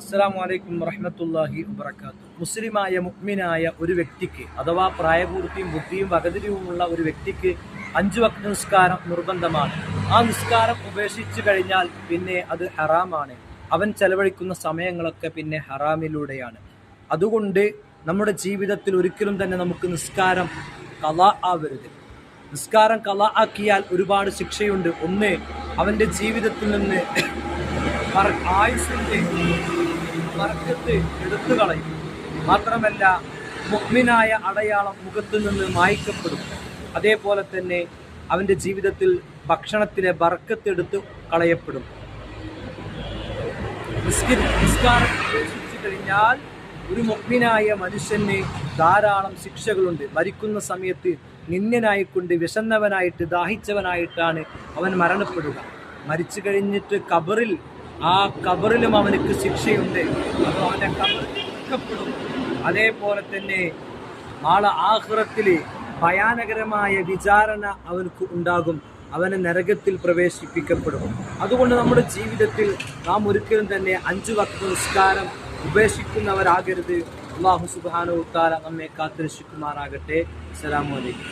അസ്സലാമു അലൈക്കും വറഹ്മത്തുള്ളാഹി വബറകാതുഹു. മുസ്ലിമായ മുഅ്മിനായ ഒരു വ്യക്തിക്ക് അഥവാ പ്രായപൂർത്തിയും ബുദ്ധിയും വകതിരിവുമുള്ള ഒരു വ്യക്തിക്ക് 5 വക്ത് നിസ്കാരം നിർബന്ധമാണ്. ആ നിസ്കാരം ഉപേക്ഷിച്ചു കഴിഞ്ഞാൽ പിന്നെ അത് ഹറാമാണ്. അവൻ ചെലവഴിക്കുന്ന സമയങ്ങളൊക്കെ പിന്നെ ഹറാമിലൂടെയാണ്. അതുകൊണ്ട് നമ്മുടെ ജീവിതത്തിൽ ഒരിക്കലും തന്നെ നമുക്ക് നിസ്കാരം ഖളാ ആവരുത്. നിസ്കാരം ഖളാ ആക്കിയാൽ ഒരുപാട് ശിക്ഷയുണ്ട്. ഒന്ന്, അവൻ്റെ ജീവിതത്തിൽ നിന്ന് ആയുസ്സിൻ്റെ ബർക്കത്ത് എടുത്തു കളയും. മാത്രമല്ല, മുഅ്മിനായ അടയാളം മുഖത്തു നിന്ന് മായ്ക്കപ്പെടും. അതേപോലെ തന്നെ അവൻ്റെ ജീവിതത്തിൽ ഭക്ഷണത്തിലെ ബർക്കത്ത് എടുത്ത് കളയപ്പെടും. നിസ്കാരം ഉപേക്ഷിച്ചു കഴിഞ്ഞാൽ ഒരു മുഅ്മിനായ മനുഷ്യന് ധാരാളം ശിക്ഷകളുണ്ട്. മരിക്കുന്ന സമയത്ത് നിന്ദ്യനായിക്കൊണ്ട് വിശന്നവനായിട്ട് ദാഹിച്ചവനായിട്ടാണ് അവൻ മരണപ്പെടുക. മരിച്ചു കഴിഞ്ഞിട്ട് ഖബറിലും അവനക്ക് ശിക്ഷയുണ്ട്. അപ്പോൾ അവൻ്റെ ഖബർ ഇറക്കപ്പെടും. അതേപോലെ തന്നെ നാളെ ആഖിറത്തിൽ ഭയാനകരമായ വിചാരണ അവനക്ക് ഉണ്ടാകും. അവനെ നരകത്തിൽ പ്രവേശിപ്പിക്കപ്പെടും. അതുകൊണ്ട് നമ്മുടെ ജീവിതത്തിൽ നാം ഒരിക്കലും തന്നെ 5 വക്ത് നിസ്കാരം ഉപേക്ഷിക്കുന്നവരാകരുത്. അല്ലാഹു സുബ്ഹാനഹു വ തആല നമ്മെ കാത്തുരക്ഷിക്കുമാറാകട്ടെ. അസ്സലാമു അലൈക്കും.